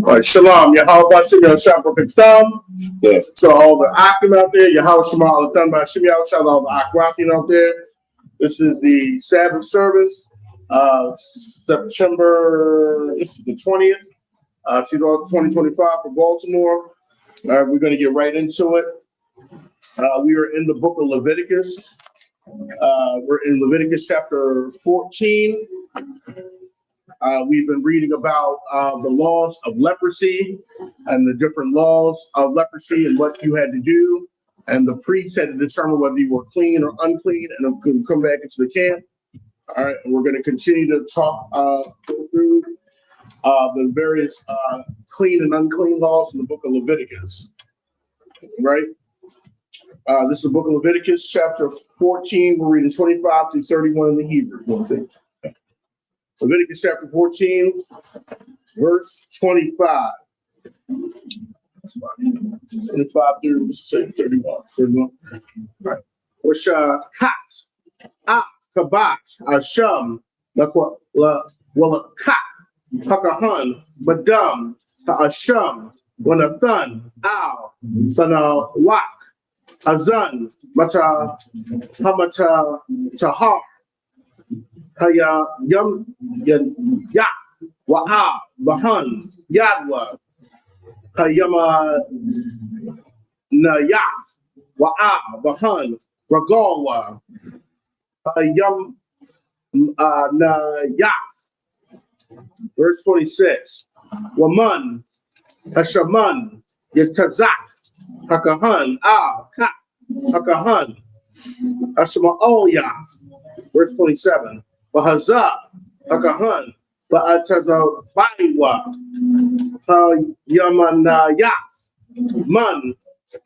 All right, shalom. Yahweh Shimei Shabbat Thumb. So all the Akim out there, Yahweh Shema Thumb by Shimei, shout out all the Akrathim out there. This is the Sabbath service, September, this is the 20th, 2025 for Baltimore. All right, we're going to get right into it. We are in the book of Leviticus. We're in Leviticus chapter 14. We've been reading about the laws of leprosy and the different laws of leprosy and what you had to do. And the priest had to determine whether you were clean or unclean and could come back into the camp. All right, and we're going to continue to talk through the various clean and unclean laws in the book of Leviticus. Right? This is the book of Leviticus, chapter 14. We're reading 25 through 31 in the Hebrew. Leviticus chapter 14, verse 25. 25 through 31. Right. Kat, Kabat, Asham, Walakat, Hakahan, Badam, Asham, Wanathan, Al, Sana Wak, Azan, Mata, Hamata, Tahar. Haya yam yak wa'a bahan yadwa hayama na yak wa'a bahan ragalwa hayam na yak. Verse 26. Waman hashaman yatazak hakahan kat hakahan hashama yas. Verse 27. Bahazah, Hakahan, Ba'atazabaiwa, Yamanayas, Man,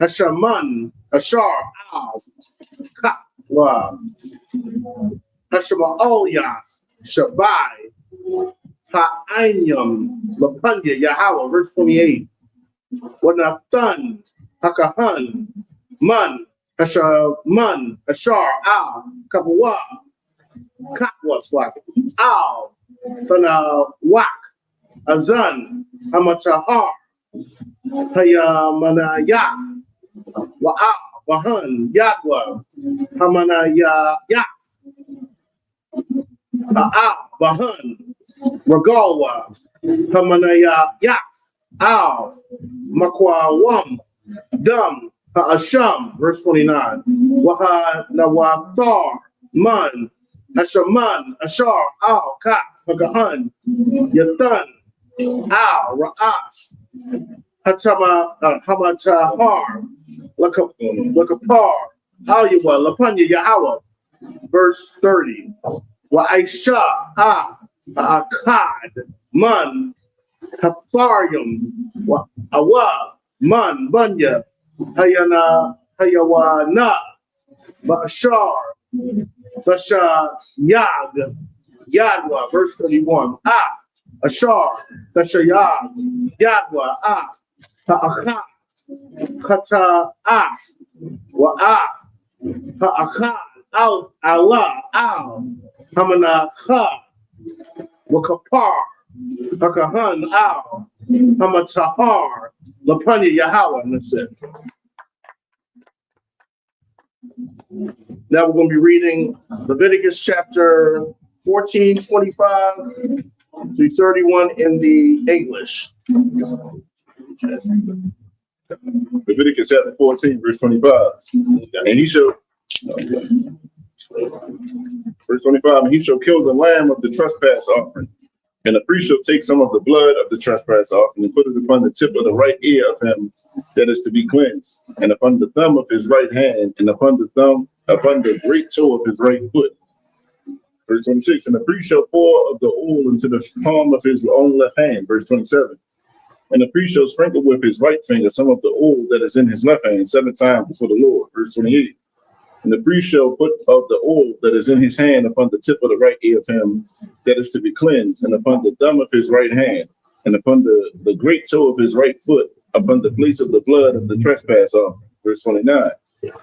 Hashaman, Ashar, Al, Katwa, Hashamaoyas, Shabai, Ha'anyam, Lapanya, Yahweh, verse 28. Wanathan, Hakahan, Man, Hashaman, Ashar, Al, Kapwa, Katwas like Al, Sana Wak, Azan, Hamatahar, Hayamanayat, Wa'a, Wahan, Yadwa, Hamanayat, A'a, Wahan, Ragalwa, Hamanayat, Al, Makwawam, Dum, Ha'asham, verse 29, Waha Nawathar, Man, Hashaman, Ashar, Al, Kat, Hakahan, Yatan, Al, Ra'as, Hatama, Hamatahar, Lakapar, Alyawa, Lapanya, Yahweh. Verse 30. Wa'aisha, Akkad, Man, Hatharium, Awa, Man, Bunya, Hayawana, Bashar, Fasha Yag Yadwa, verse 31. Ashar, Fasha Yag Yadwa, Ta'akha, Kata Wa Ta'akha, Al Allah, Al Hamanakha, Wakapar, Hakahan, Al Hamatahar, Lapanya Yahweh, and that's it. Now we're going to be reading Leviticus chapter 14, 25 through 31 in the English. Leviticus chapter 14, verse 25. And he shall, verse 25, and he shall kill the lamb of the trespass offering. And the priest shall take some of the blood of the trespass offering and put it upon the tip of the right ear of him that is to be cleansed, and upon the thumb of his right hand, and upon the great toe of his right foot. Verse 26, and the priest shall pour of the oil into the palm of his own left hand. Verse 27, and the priest shall sprinkle with his right finger some of the oil that is in his left hand 7 times before the Lord. Verse 28, And the priest shall put of the oil that is in his hand upon the tip of the right ear of him that is to be cleansed, and upon the thumb of his right hand, and upon the great toe of his right foot, upon the place of the blood of the trespass offering. Verse 29.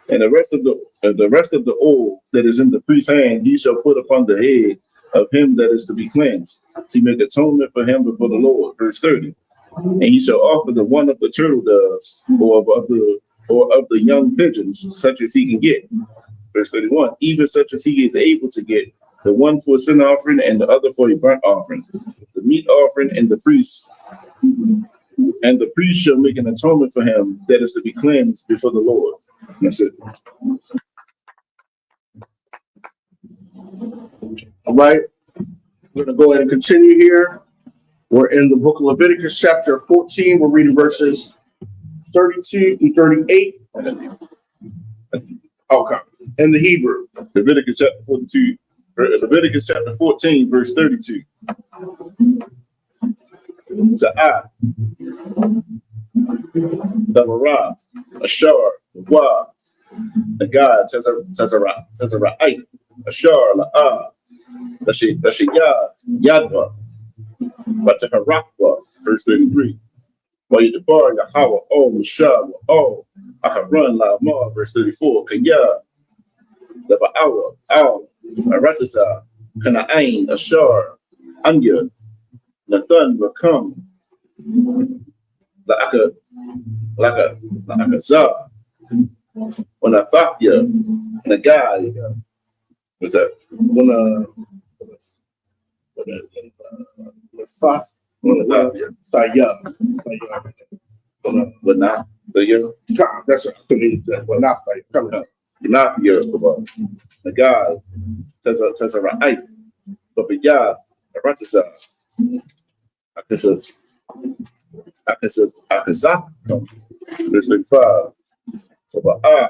And the rest of the oil that is in the priest's hand, he shall put upon the head of him that is to be cleansed, to make atonement for him before the Lord. Verse 30. And he shall offer the one of the turtle doves, or of the young pigeons, such as he can get. Verse 31. Even such as he is able to get, the one for a sin offering and the other for a burnt offering, the meat offering, and the priest shall make an atonement for him that is to be cleansed before the Lord. That's it. All right. We're going to go ahead and continue here. We're in the book of Leviticus, chapter 14. We're reading verses 32 through 38. Okay. In the Hebrew. Leviticus chapter 42. Leviticus chapter 14, verse 32. Za'ah, Damarah, Ashar, Wa, Nagad, Tazara'ite, Ashar, La'ah, Tashiyah, Yadwa, Bataharakwa, verse 33. Wayidabar, Yahawah, O, Mashah, O, Aharon, La'amar, verse 34. Kaya, Daba'awa, Al, Arataza, Kana'ain, Ashar, Anya, Nathan will come like a zah. When I thought you, and a guy, what's that? When not the year. That's I couldn't that. Well, not fight. Coming up. Not the year. The guy says a right, but the guy, a ratasa. Akazak, verse 35. So,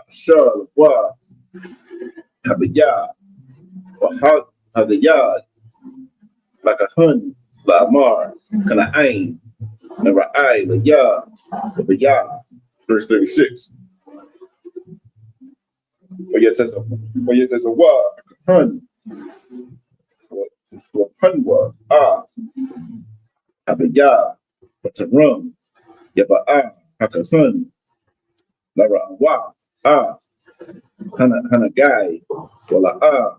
sure, wa, habiyah, or hadiyah, like a hun, la mar, kana ain, nara'ai, la ya, habiyah, verse 36. But yet says a wa, hun, wa punwa, habiyah, but to rum, yaba hakahun, lara wa, hana guy, wala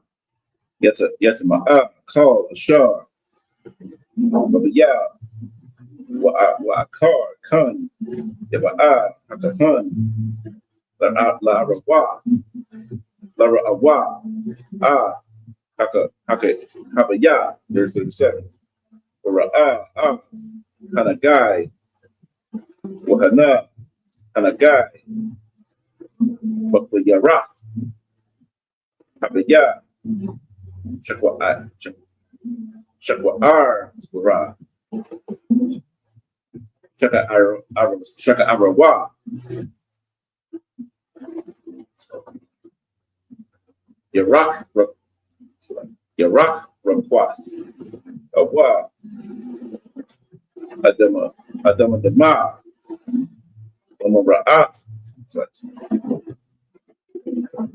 yata ma'a, call, ashar, babaya, wa akar, kun, yaba hakahun, lara awa, habaya, there's 37. Hana guy, wahana, hana guy, but the Yarath, Habaya, Shakwa Ra, Shaka Arawa, Yarak Ramquat, Awa, Adama Dama, Omara'at,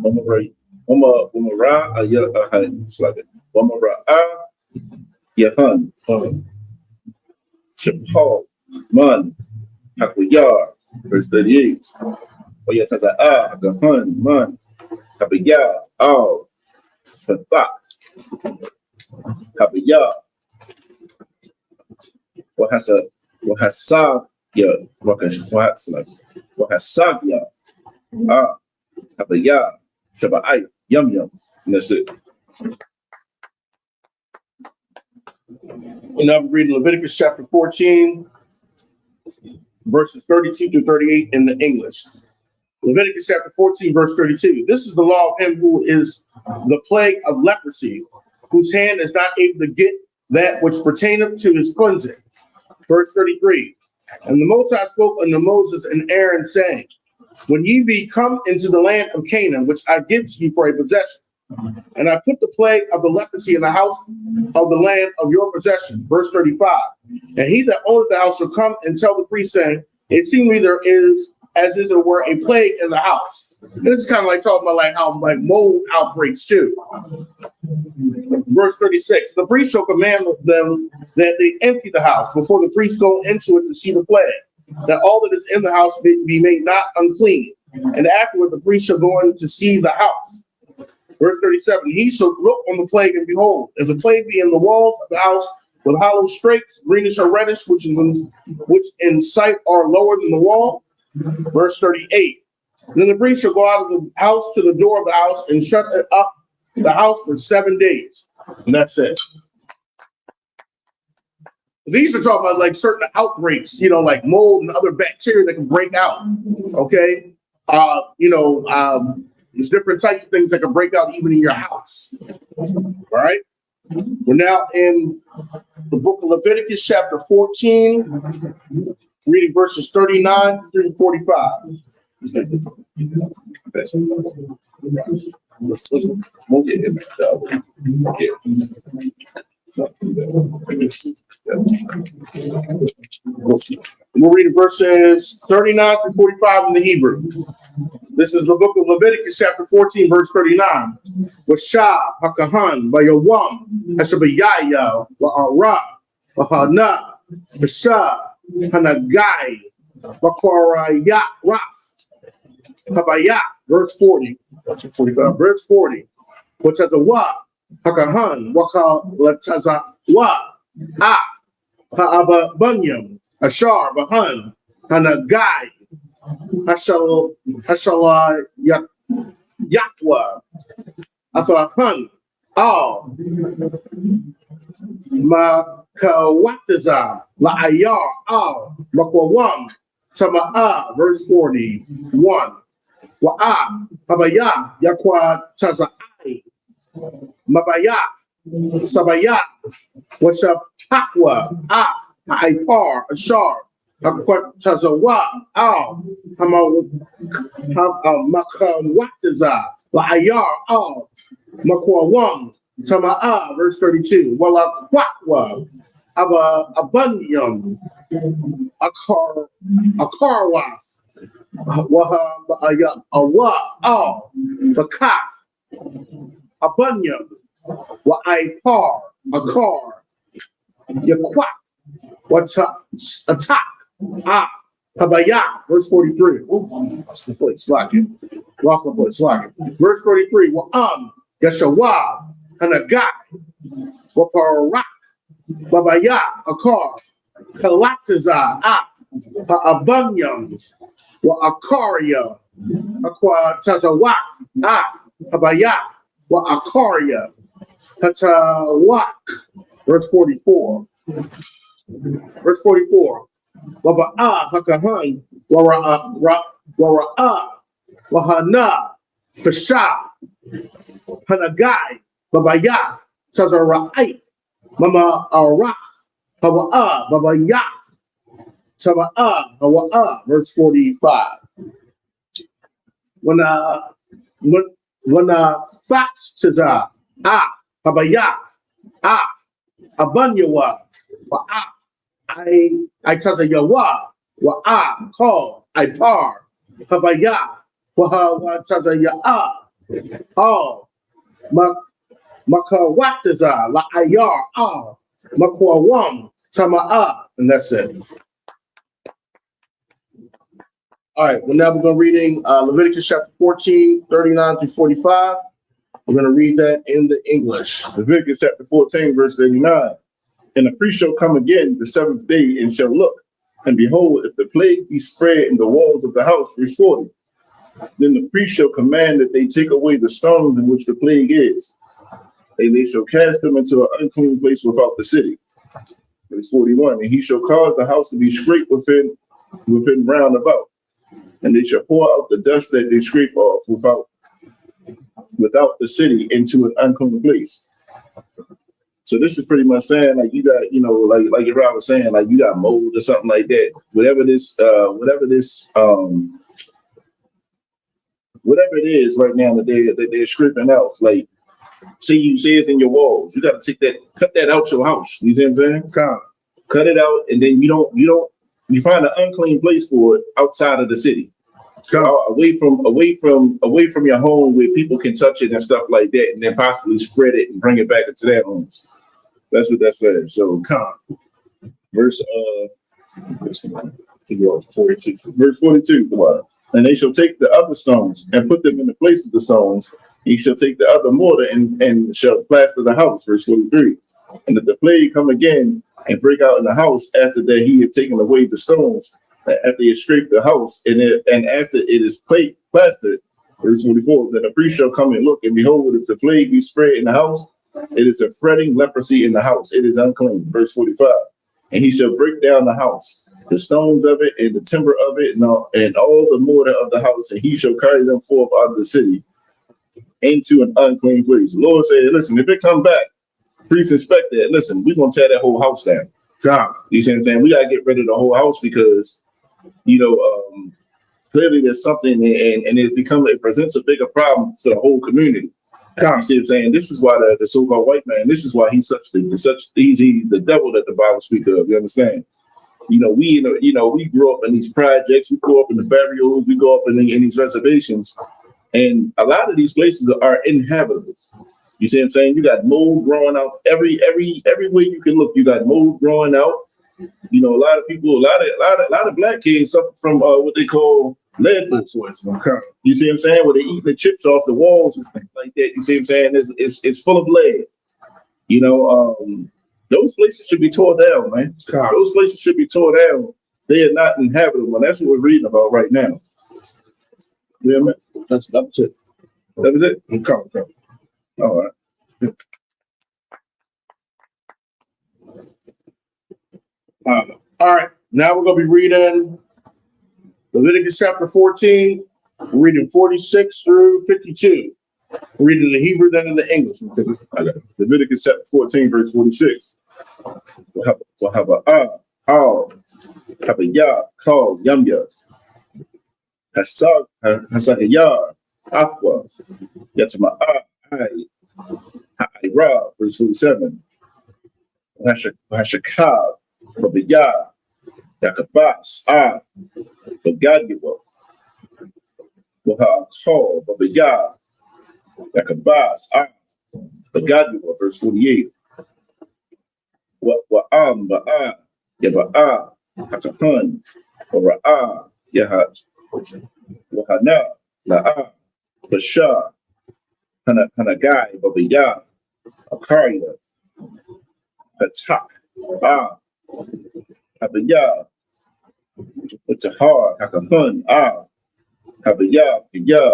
Omara, Omara, Yahan, Shapal, Man, Hakuyar, verse 38. Oh, yes, as Gahan, Man, Habiyah, Al, Fatha, Habiyah, Wahasab, Wahasabya, Habiyah, Shaba'ai, Yum Yum, and that's it. And I'm reading Leviticus chapter 14, verses 32 to 38 in the English. Leviticus chapter 14, verse 32. This is the law of him who is the plague of leprosy, whose hand is not able to get that which pertaineth to his cleansing. Verse 33. And the Most High spoke unto Moses and Aaron, saying, when ye be come into the land of Canaan, which I give to you for a possession, and I put the plague of the leprosy in the house of the land of your possession. Verse 35. And he that owneth the house shall come and tell the priest, saying, it seems me there is as if it were a plague in the house. And this is kind of like talking about like how like mold outbreaks too. Verse 36, the priest shall command them that they empty the house before the priests go into it to see the plague, that all that is in the house be made not unclean. And afterward the priest shall go in to see the house. Verse 37, he shall look on the plague, and behold, if the plague be in the walls of the house with hollow strakes, greenish or reddish, which in sight are lower than the wall. Verse 38, then the priest shall go out of the house to the door of the house and shut it up the house for 7 days. And that's it. These are talking about like certain outbreaks, you know, like mold and other bacteria that can break out. Okay. There's different types of things that can break out even in your house. All right. We're now in the book of Leviticus, chapter 14, reading verses 39 through 45. We'll read verses 39 through 45 in the Hebrew. This is the book of Leviticus, chapter 14, verse 39. Washab, Hakahan, Bayawam, Hashabayaya, Wa'ara, Wahana, Bashab, Hanagai, Bakaraya, Raf, Habaya, verse 40, 45, verse 40. Watazawa, Hakahan, Wakalatazawa, Af, Ha'aba Bunyam, Ashar, Bahan, Hanagai, Hashala Yakwa, Asahan, Al, Makawataza, La'ayar, Al, Makwawam, Tama'a, verse 41. Wa'af, Habaya, Yakwa Taza'ai, Mabaya, Sabaya, Washapakwa, Af, Haipar, Ashar, Tazawa, Al, Makawataza, La'ayar, Al, Makwawam, Tama'a, verse 32. Wala Kwakwa, Abanyam, Akarwas, Waha Awa, Al, Zakaf, Abanyam, Wa'ipar, Akar, Yakwak, Attack, Habaya, verse 43. Lost my place, slacking. Verse 43. Yashawab, Hanagai, Waparak, Babaya, Akar, Kalataza, Abanyam, Akaria, Aqua Tazawak, Habaya, Akaria, Hatawak, verse 44. Verse 44. Waba'a Hakahan, Wara'a, Wahana, Pesha, Hanagai, Babaya, Tazara'ai, Mama Araf, Hawa'a, Babaya, Taba'a, Hawa'a, verse 45. When Fats Taza, Habaya, Abanyawa, Wa'af, I taza yawa, wa'a, call, I par, habaya, waha, taza ya'a, all, makawataza, la ayar, all, makwawam, tama'a, and that's it. All right, well, now we're going to reading Leviticus chapter 14, 39 through 45. We're going to read that in the English. Leviticus chapter 14, verse 39. And the priest shall come again the 7th day and shall look, and behold, if the plague be spread in the walls of the house, verse 40, then the priest shall command that they take away the stones in which the plague is, and they shall cast them into an unclean place without the city. Verse 41, and he shall cause the house to be scraped within round about, and they shall pour out the dust that they scrape off without the city into an unclean place. So this is pretty much saying, like, you got, you know, like your Rob was saying, like, you got mold or something like that. Whatever it is right now that they're scraping out, like, say it's in your walls, you got to cut that out your house. You see what I'm saying? Cut it out, and then you find an unclean place for it outside of the city. away from your home where people can touch it and stuff like that, and then possibly spread it and bring it back into their homes. That's what that says. So verse 42. Verse 42. And they shall take the other stones and put them in the place of the stones. He shall take the other mortar and shall plaster the house. Verse 43. And if the plague come again and break out in the house after that he had taken away the stones, after he had scraped the house, and after it is plastered, verse 44, then the priest shall come and look, and behold, if the plague be spread in the house, it is a fretting leprosy in the house. It is unclean. Verse 45. And he shall break down the house, the stones of it, and the timber of it, and all the mortar of the house, and he shall carry them forth out of the city into an unclean place. The Lord said, listen, if it come back, priest inspect that. Listen, we're going to tear that whole house down. You see what I'm saying? We got to get rid of the whole house because, clearly there's something, and it presents a bigger problem for the whole community. You see what I'm saying? This is why the so-called white man, this is why he's he's the devil that the Bible speaks of. You understand? We grew up in these projects, we grew up in the burials, we grew up in these reservations, and a lot of these places are inhabitable. You see what I'm saying? You got mold growing out everywhere you can look. You got mold growing out. A lot of people, a lot of black kids suffer from what they call lead poisoning. You see what I'm saying? Where they eating the chips off the walls and stuff like that. You see what I'm saying? It's full of lead. Those places should be torn down, man. Those places should be torn down. They are not inhabitable. And that's what we're reading about right now. Yeah, man. That was it. That was it? Come. All right. All right. Now we're going to be reading Leviticus chapter 14. We're reading 46 through 52. We're reading the Hebrew, then in the English. Leviticus chapter 14, verse 46. We'll have a yah called Yum Yah. Hasagayar, Athwa, Yatama'ai, Ha'ira, verse 47. Hashakab, Babiyah, Yakabas, Bagadiwa, Wahakal, Babiyah, Yakabas, Bagadiwa, verse 48. Wa'am, Ba'a, Yaba'a, Hakahan, Wara'a, Yahat, Wahana, La'a, Bashar, Hanagai, Babiyah, Akaria, Hatak, Habiyah, Utahar, Hakahun, Habiyah, Biyah,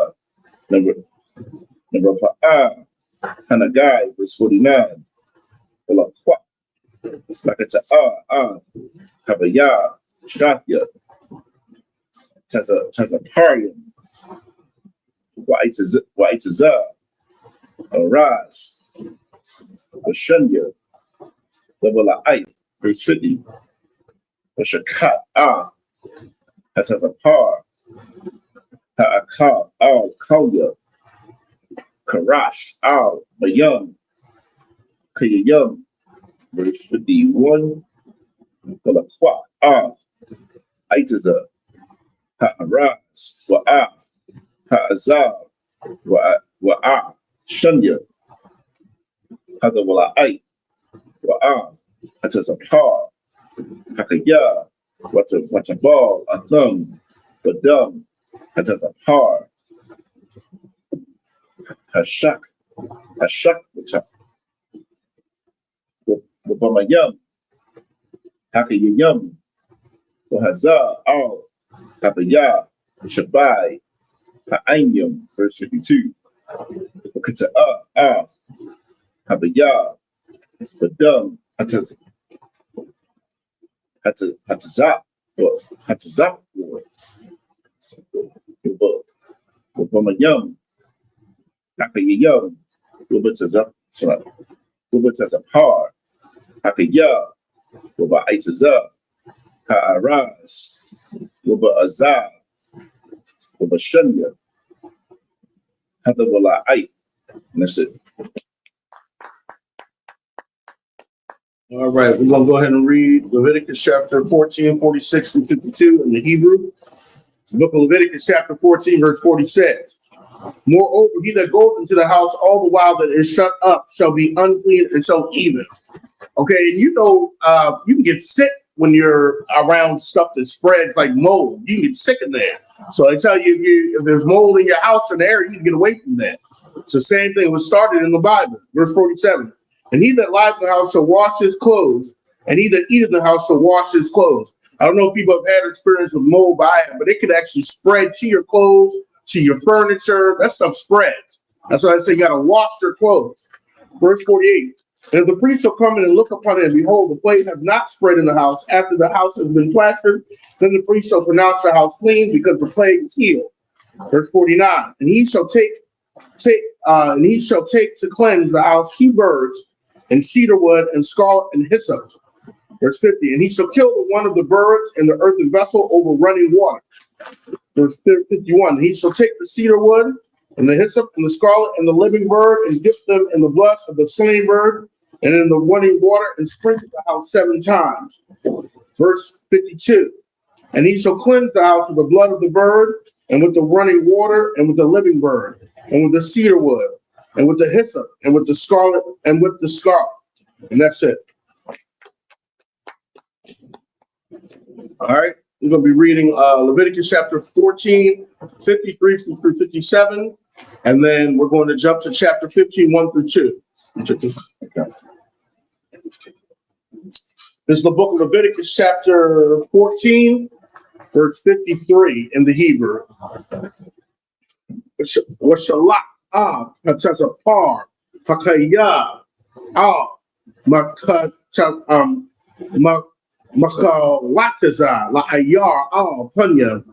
Nabapa'a, Hanagai, verse 49, Walakwa, Lakata'a, Habiyah, Shafya, Tazaparian, Wa'itazah, Araz, Washunya, Dabala'if, verse 50, Washakat, Hatazapar, Ha'akal, Kauya, Karash, Mayum, Kayayum, verse 51, Walakwa, Aitazah, Ha'araz, Ha'azar, Wa'a, Shunya, Hadawala'if, Hatazapar, Hakaya, Watabal, Athum, Badum, Hatazapar, Hashak, Wabamayum, Hakayayum, Wahazar, Habaya, Shabai, Ha'anyum, verse 52. Wakata'a, Habaya, Badum, Hatazap, Wabamayum, Hakayayum, Wabatazapar, Hakaya, Wabaitazah, Ha'araz, Waba'azah, Wabashunya, Hadawala'if. And that's it. All right, we're going to go ahead and read Leviticus chapter 14, 46 through 52 in the Hebrew. The book of Leviticus chapter 14, verse 46. Moreover, he that goeth into the house all the while that is shut up shall be unclean until even. Okay, and you can get sick when you're around stuff that spreads like mold. You can get sick in there. So I tell you, if there's mold in your house and air, you can get away from that. It's the same thing was started in the Bible. Verse 47. And he that lieth in the house shall wash his clothes, and he that eateth in the house shall wash his clothes. I don't know if people have had experience with mold, but it can actually spread to your clothes, to your furniture. That stuff spreads. That's why I say you got to wash your clothes. Verse 48. And if the priest shall come in and look upon it, and behold, the plague have not spread in the house after the house has been plastered, then the priest shall pronounce the house clean, because the plague is healed. Verse 49. And he shall take to cleanse the house 2 birds, and cedar wood, and scarlet, and hyssop. Verse 50. And he shall kill one of the birds in the earthen vessel over running water. Verse 51. And he shall take the cedar wood, and the hyssop, and the scarlet, and the living bird, and dip them in the blood of the slain bird, and in the running water, and sprinkle the house 7 times. Verse 52. And he shall cleanse the house with the blood of the bird, and with the running water, and with the living bird, and with the cedar wood, and with the hyssop, and with the scarlet, and with the scarlet. And that's it. All right. We're going to be reading Leviticus chapter 14, 53 through 57. And then we're going to jump to chapter 15, 1 through 2. Okay. This is the book of Leviticus chapter 14, verse 53 in the Hebrew. Washalak hatazapar hakaya makawataza la ayar punya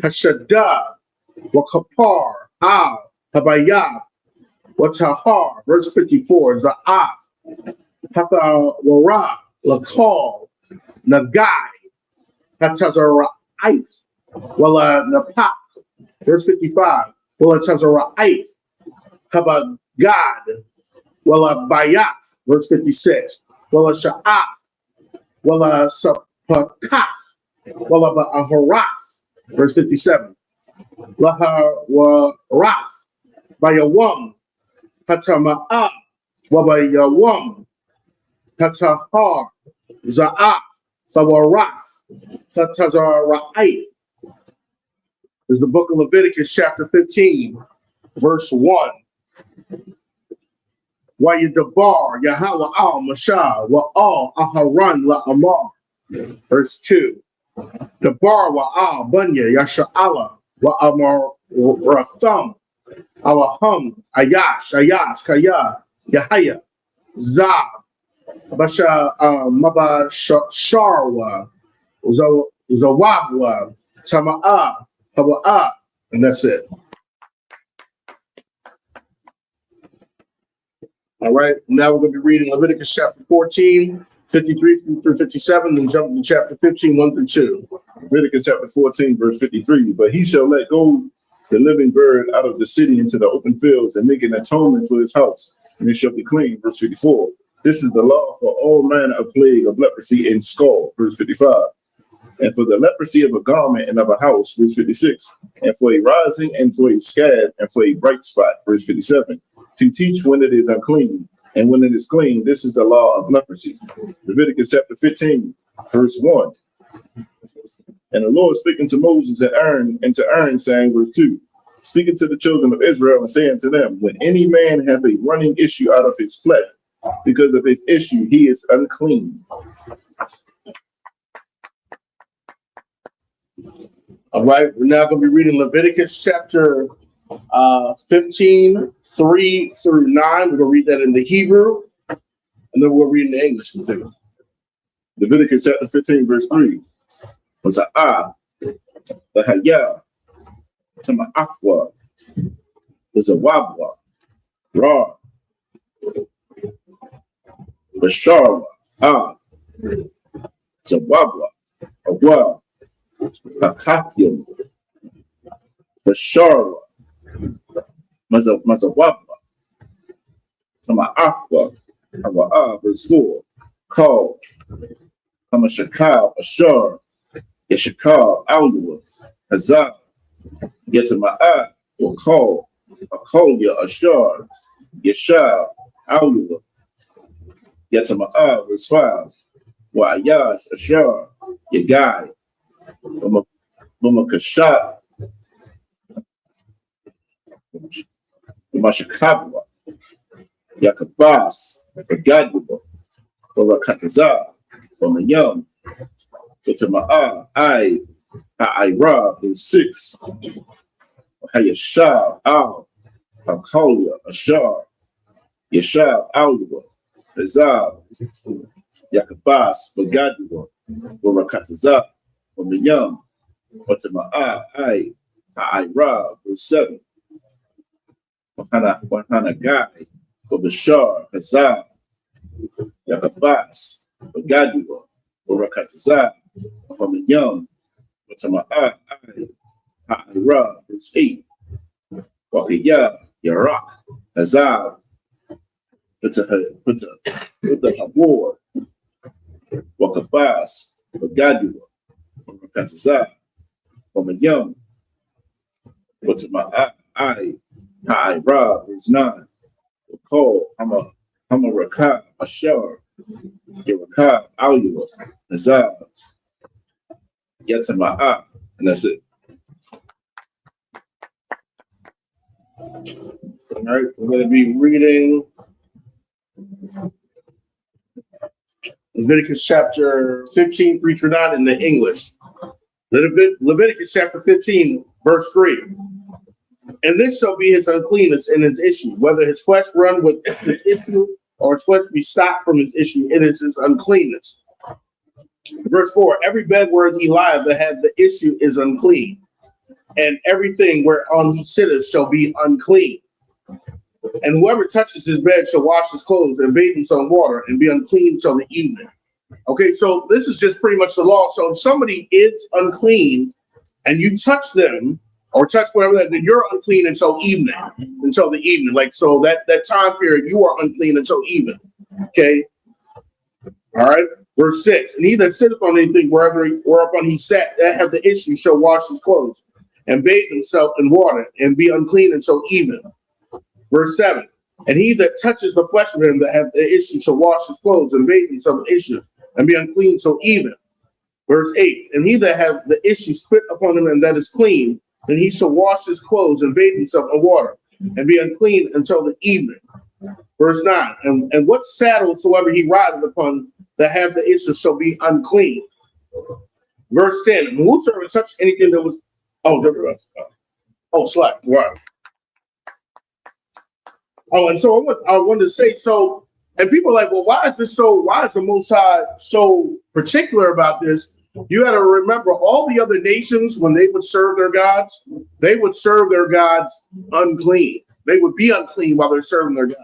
hashada wakapar habaya watahar. Verse 54 is the hatha lakal nagai hatazara ice wala napak. Verse 55 wala tazara ice habagad wala bayat. Verse 56 wala sha'af wala sapakaf wala ba'aharas. Verse 57 lahawaras bayawam hatama'a wabayawam hatahar za'af sawaras satazara'if. Is the book of Leviticus chapter 15 verse 1. Wa yadabar Yahweh al Mashah wa al Aharon la Amar. Verse 2. Dabar wa al Bunya Yasha'ala wa Amar Ratham Awaham Ayash Kaya Yahaya Zab Basha Mabasharwa Zawabwa Tama'a Hawa'a. And that's it. All right, now we're going to be reading Leviticus chapter 14, 53 through 57, then jump to chapter 15, 1 through 2. Leviticus chapter 14, verse 53. But he shall let go the living bird out of the city into the open fields, and make an atonement for his house, and it shall be clean. Verse 54. This is the law for all manner of plague of leprosy and scald. Verse 55. And for the leprosy of a garment and of a house. Verse 56. And for a rising, and for a scab, and for a bright spot. Verse 57. To teach when it is unclean, and when it is clean. This is the law of leprosy. Leviticus chapter 15, verse 1. And the Lord speaking to Moses and to Aaron, saying, verse 2, speaking to the children of Israel and saying to them, when any man have a running issue out of his flesh, because of his issue, he is unclean. All right, we're now going to be reading Leviticus chapter 15, 3 through 9. We're going to read that in the Hebrew, and then we'll read in the English. Leviticus chapter 15, verse 3. Was the Haya, Tama'athwa, was a Wabwa, Ra, Basharwa, Zawabwa, Awa, Hakathim, Basharwa, Mazawabwa, Tama'athwa, Awa, verse 4. Called Hamashakal, Ashar, Yeshakal, Alua, Hazah, Yetama'ah, Wakal, Akolia, Ashar, Yeshab, Aula, Yetama'ah, verse 5, Wa'ayash, Ashar, Yagai, Lumakashat, Mashakabwa, Yakabas, Bagadwa, Barakatazah, Bamayam, Yetama'ah, Ha'ira, verse 6, Hayashab, Al, Hakolia, Ashar, Yeshab, Aula, Hazab, Yakabas, Bagadwa, Barakatazah, Bamayam, Yetama'ah, Ha'ira, verse 7, Wahanagai, Bashar, Hazab, Yakabas, Bagadua, Barakatazah, Bamayam, Yetama'ah, Ha'ira, verse 8, Wahiyah, Yarak, Hazab, Habor, Wakabas, Bagadua, Barakatazah, Bamayam, Yetama'ah, Ha'ira, verse 9, Call Hamarakah, Ashar, Yarakah, Alua, Nazab, Yetama'ah, and that's it. All right, we're going to be reading Leviticus chapter 15, 3 through 9 in the English. Leviticus chapter 15, verse 3. And this shall be his uncleanness and his issue, whether his flesh run with his issue or his flesh be stopped from his issue, it is his uncleanness. Verse 4, every bed wherein he lieth that hath the issue is unclean, and everything whereon he sitteth shall be unclean. And whoever touches his bed shall wash his clothes and bathe himself in water and be unclean till the evening. Okay, so this is just pretty much the law. So if somebody is unclean and you touch them or touch whatever, then you're unclean until evening, until the evening. Like, so that time period, you are unclean until evening. Okay. All right. Verse 6, and he that sitteth on anything whereupon he sat, that hath the issue, shall wash his clothes and bathe himself in water and be unclean until evening. Verse 7, and he that touches the flesh of him that hath the issue shall wash his clothes and bathe himself in issue and be unclean till evening. Verse 8, and he that hath the issue spit upon him and that is clean, then he shall wash his clothes and bathe himself in water and be unclean until the evening. Verse 9, and what saddle soever he rideth upon that have the issue shall be unclean. Verse 10, and whosoever touched anything that was, slack, right. Oh, and so I wanted to say, so, and people are like, well, why is the Most High so particular about this? You got to remember all the other nations, when they would serve their gods, they would serve their gods unclean. They would be unclean while they're serving their gods.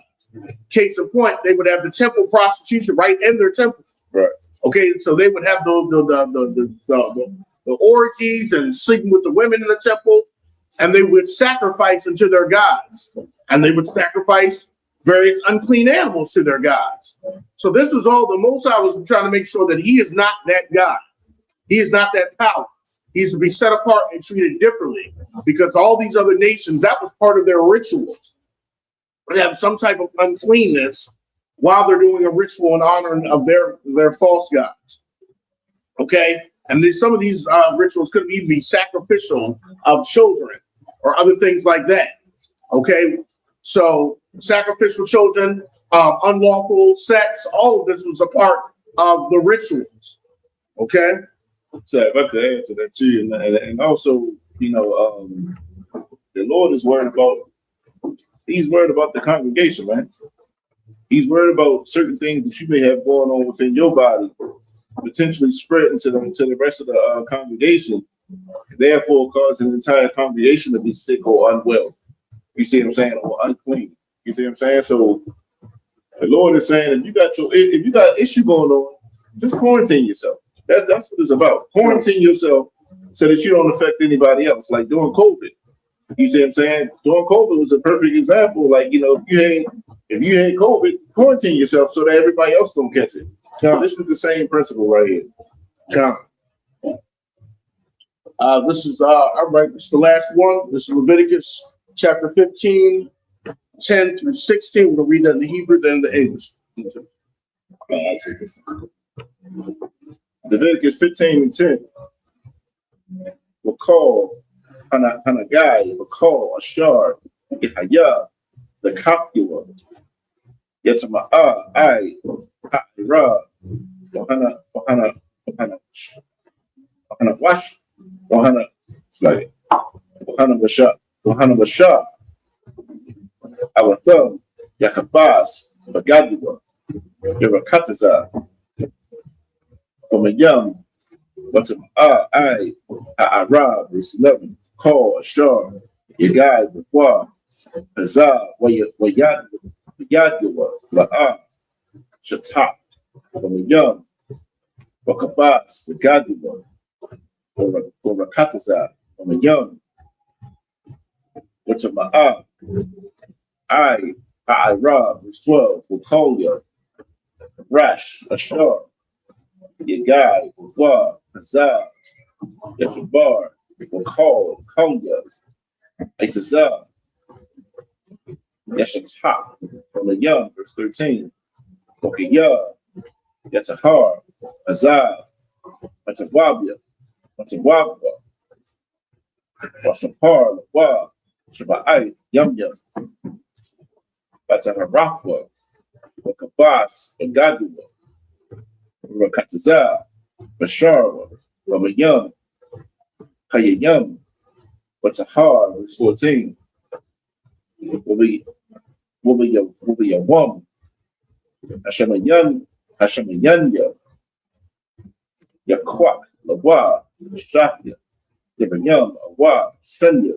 Case in point, they would have the temple prostitution right in their temple. Right. Okay, so they would have the orgies and sleeping with the women in the temple, and they would sacrifice unto their gods, and they would sacrifice various unclean animals to their gods. So this is all the Most High was trying to make sure that he is not that God. He is not that power. He is to be set apart and treated differently, because all these other nations, that was part of their rituals. They have some type of uncleanness while they're doing a ritual in honor of their false gods. Okay, and then some of these rituals could even be sacrificial of children or other things like that. Okay, so sacrificial children, unlawful sex, all of this was a part of the rituals. Okay. So if I could add to that too, and also, the Lord is worried about. He's worried about the congregation, man. He's worried about certain things that you may have going on within your body, potentially spreading to the rest of the congregation, and therefore causing the entire congregation to be sick or unwell. You see what I'm saying? Or unclean. You see what I'm saying? So the Lord is saying, if you got issue going on, just quarantine yourself. That's what it's about. Quarantine yourself so that you don't affect anybody else. Like during COVID, you see what I'm saying? During COVID was a perfect example. Like, if you had COVID, quarantine yourself so that everybody else don't catch it. So this is the same principle right here. Yeah. This is all right. This is the last one. This is Leviticus chapter 15, 10 through 16. We're gonna read that in the Hebrew, then in the English. I'll take this. Leviticus 15 and 10. Will call Hanagai, will call Ashar, Yahya, the Kafua, Yatama'a, I, Ha'ira, Ohana Wash, Ohana, it's like Ohana Basha, our thumb, Yakabas, Bagadua, Yerakataza, Omayam, Watama'a, I, Ha'ara, verse 11, call Ashar, Yagai, Bakwa, Hazah, Wayadua, La'a, Shatap, Omayam, Wakabas, Bagadua, Rakataza, Omayam, Watama'a, I, Ha'ira, verse 12, Wakolia, Rash, Ashar, Yagai, Wa, Hazah, Yashabar, Wakal, Kolia, Aitazah, Yashatap, Omayam, verse 13, Wakiyah, Yatahar, Hazah, Matawabia, Matawabwa, Wasapar, Wa, Shaba'ai, Yamya, Bataharafwa, Wakabas, Bagadua, Rakataza, Basharwa, Ramayam, Hayayam, Watahar, verse 14, will be a woman, Hashemayanya, Yakwak, Lawa, Shakya, Debayam, Awa, Senya,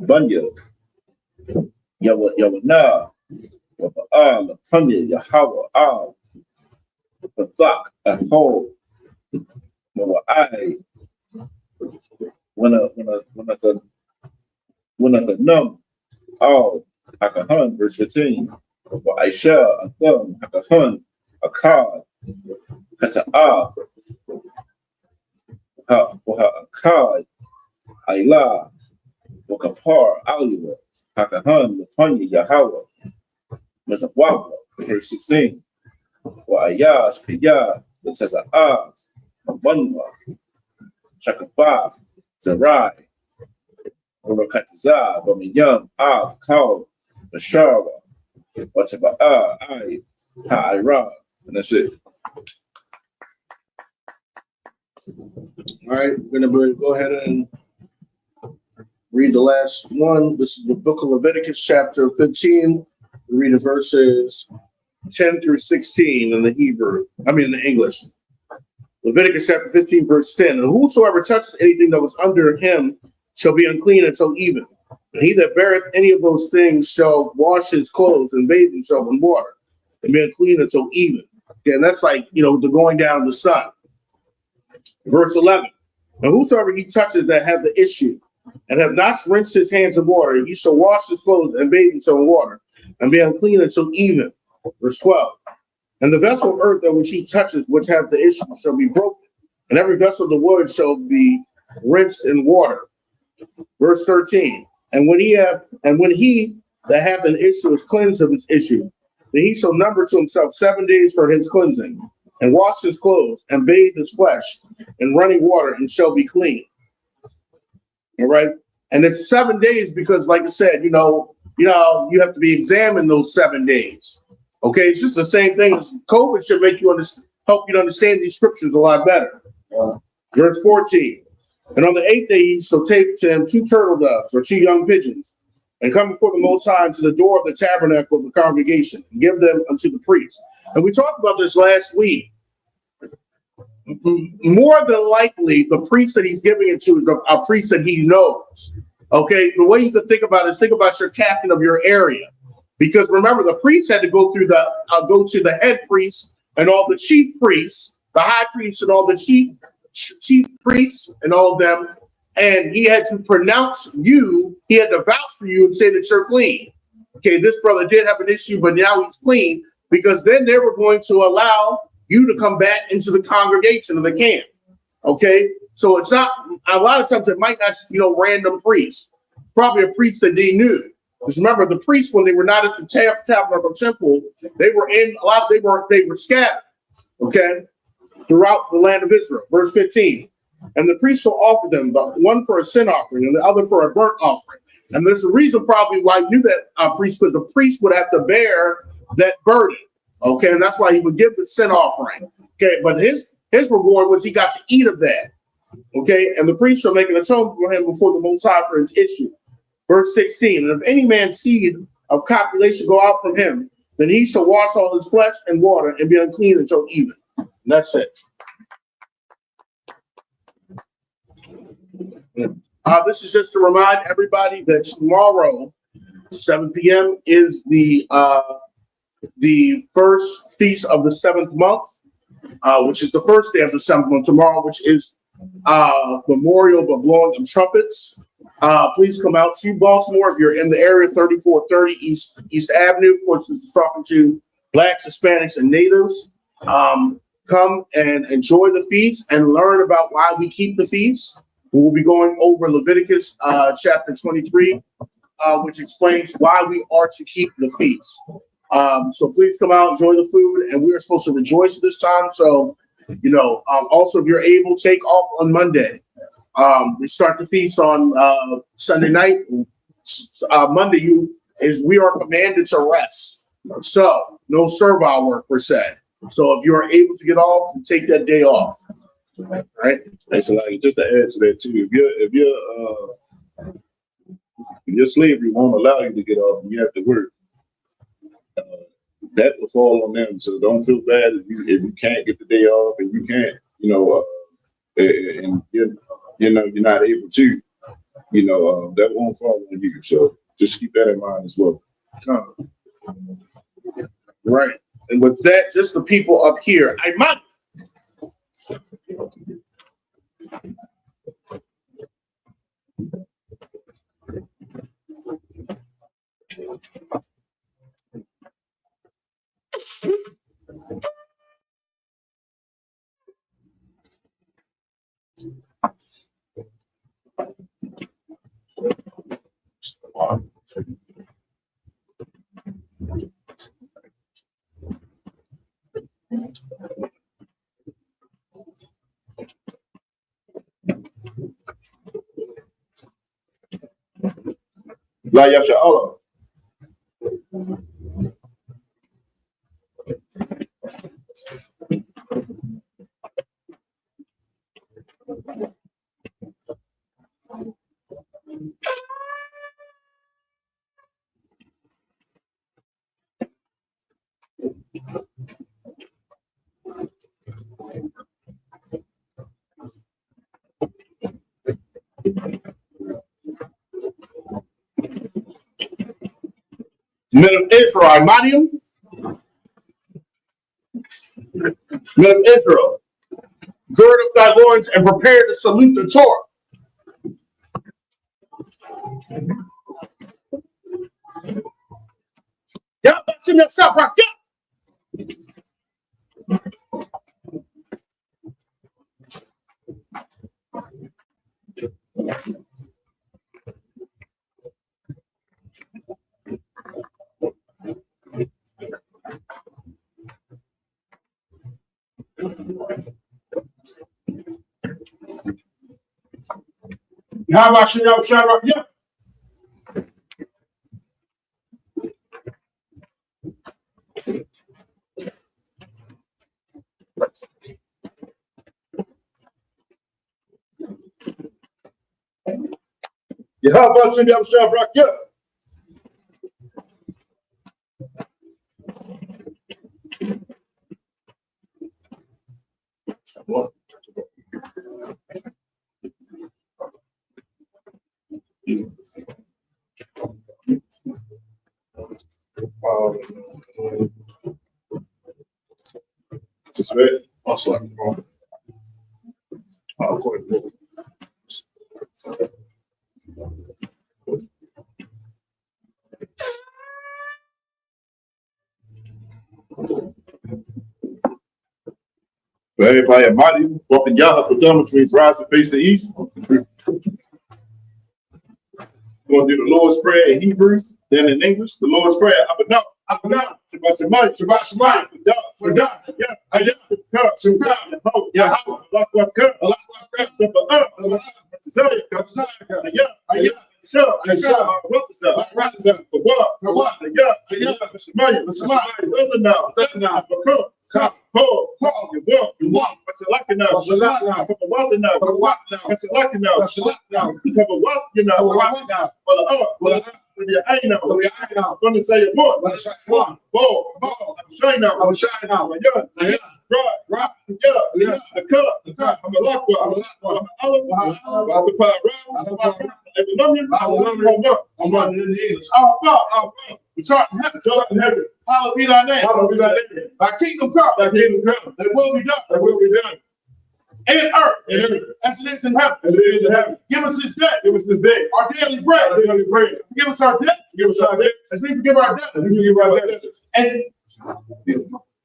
Bunya, Yawana, Waba'al, Panya, Yahawa, Al, Bathak, Ahol, Mawa'ai, when the num, Al, Hakahan, verse 15, Wa'aisha, Atham, Hakahan, Akkad, Kata'ah, Akkad, Ayla, Wakapar, Aliwa, Hakahan, Lapanya, Yahawa, Mezawaba, verse 16, Wa'ayash, Kaya, Lataza'ah, Abanwa, Shakabah, Zerai, Urakataza, Bamayam, Av, Kal, Bashara, Wataba'a, I, Ha'ira, and that's it. All right, we're gonna go ahead and read the last one. This is the book of Leviticus, chapter 15. We're reading verses 10 through 16 in the English. Leviticus chapter 15, verse 10. And whosoever touches anything that was under him shall be unclean until even. And he that beareth any of those things shall wash his clothes and bathe himself in water and be unclean until even. Okay, and that's like, the going down of the sun. Verse 11. And whosoever he touches that have the issue and have not rinsed his hands in water, he shall wash his clothes and bathe himself in water and be unclean until even. Verse 12. And the vessel of earth that which he touches, which have the issue, shall be broken, and every vessel of the wood shall be rinsed in water. Verse 13. And when he that hath an issue is cleansed of his issue, then he shall number to himself 7 days for his cleansing, and wash his clothes, and bathe his flesh in running water, and shall be clean. All right. And it's 7 days because, like I said, you have to be examined those 7 days. Okay, it's just the same thing. COVID should make you help you to understand these scriptures a lot better. Verse 14. And on the 8th day he shall take to him 2 turtle doves or 2 young pigeons, and come before the Most High to the door of the tabernacle of the congregation, and give them unto the priest. And we talked about this last week. More than likely, the priest that he's giving it to is a priest that he knows. Okay, the way you can think about it is think about your captain of your area. Because remember, the priest had to go to the head priest and all the chief priests, the high priests and all the chief priests and all of them, and he had to pronounce you. He had to vouch for you and say that you're clean. Okay, this brother did have an issue, but now he's clean, because then they were going to allow you to come back into the congregation of the camp. Okay, So it's not, a lot of times it might not, random priests, probably a priest that they knew. Because remember, the priests, when they were not at the tabernacle temple, they were they were scattered, okay, throughout the land of Israel. Verse 15. And the priest shall offer them, the one for a sin offering and the other for a burnt offering. And there's a reason probably why he knew that priest, because the priest would have to bear that burden. Okay, and that's why he would give the sin offering. Okay, but his reward was he got to eat of that. Okay, and the priest shall make an atonement for him before the Most High for his issue. Verse 16, and if any man's seed of copulation go out from him, then he shall wash all his flesh and water and be unclean until even. And that's it. This is just to remind everybody that tomorrow, 7 p.m., is the first feast of the 7th month, which is the first day of the 7th month tomorrow, which is memorial of blowing of trumpets. Please come out to Baltimore if you're in the area, 3430 East Avenue. Of course, this is talking to Blacks, Hispanics, and Natives. Come and enjoy the feast and learn about why we keep the feast. We'll be going over Leviticus chapter 23, which explains why we are to keep the feast. So please come out, enjoy the food, and we are supposed to rejoice this time. So, also if you're able, take off on Monday. We start the feast on Sunday night. Monday we are commanded to rest. So no servile work per se. So if you are able to get off, take that day off. Right. Thanks a lot. Just to add to that too, if your slavery won't allow you to get off and you have to work, that will fall on them. So don't feel bad if you can't get the day off and you can't, and you're not able to, that won't fall on you. So just keep that in mind as well. Right. And with that, just the people up here. La Yasha Allah. Men of Israel, Imadium. Men of Israel, gird up thy loins and prepare to salute the Torah. Yeah, that's in that shop right there. How about you know, shut up? Yeah. How about you know, shut up? Yeah. Just wait. Also, I'll go ahead. For everybody at Mahdi, walking Yahoo Padam, which means rise and face the east. We're going to do the Lord's Prayer in Hebrew, then in English, the Lord's Prayer. Abba, Shabbat Shemai, Shabbat Shemai, Shabbat I know. Gonna say it more. Ball. I'm shining out. I'm rock. Yeah. The cup. I'm a lock. I'm running in the English. Our which art in heaven. Hallowed be thy name. Thy kingdom come. That will be done. In earth, as it is in heaven. Give us this day. Our daily bread. Forgive us our debts. As we forgive our debtors.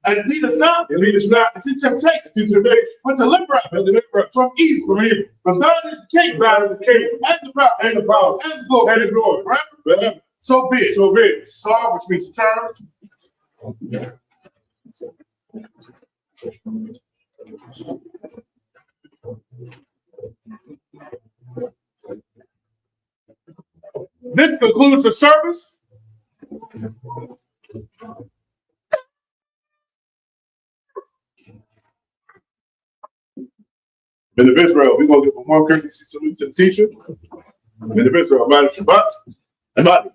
And lead us not into temptation, but deliver us from evil. For thine is the kingdom, and the power, and the glory, forever. So be it. Saw, which means turn. This concludes the service. Men of Israel, we're going to give a warm courtesy salute to the teacher. Men of Israel, Mahdi Shabbat, and Mahdi,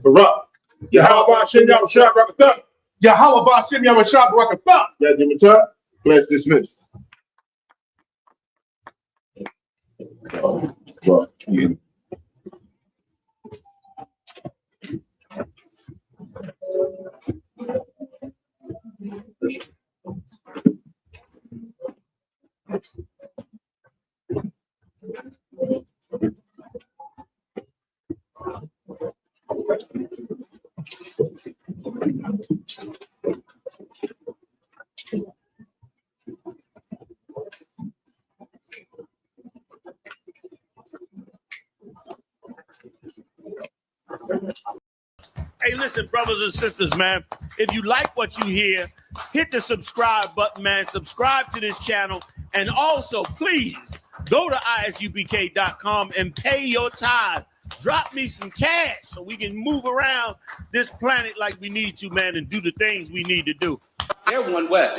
Barak, Yahweh Hashem Yahushua Barakatah, Yahweh Hashem Yahushua Barakatah, Yadimata, class dismissed. Well, yeah. Hey, listen, brothers and sisters, man, if you like what you hear, hit the subscribe button, man. Subscribe to this channel. And also, please go to isubk.com and pay your tithe. Drop me some cash so we can move around this planet like we need to, man, and do the things we need to do. They're one West.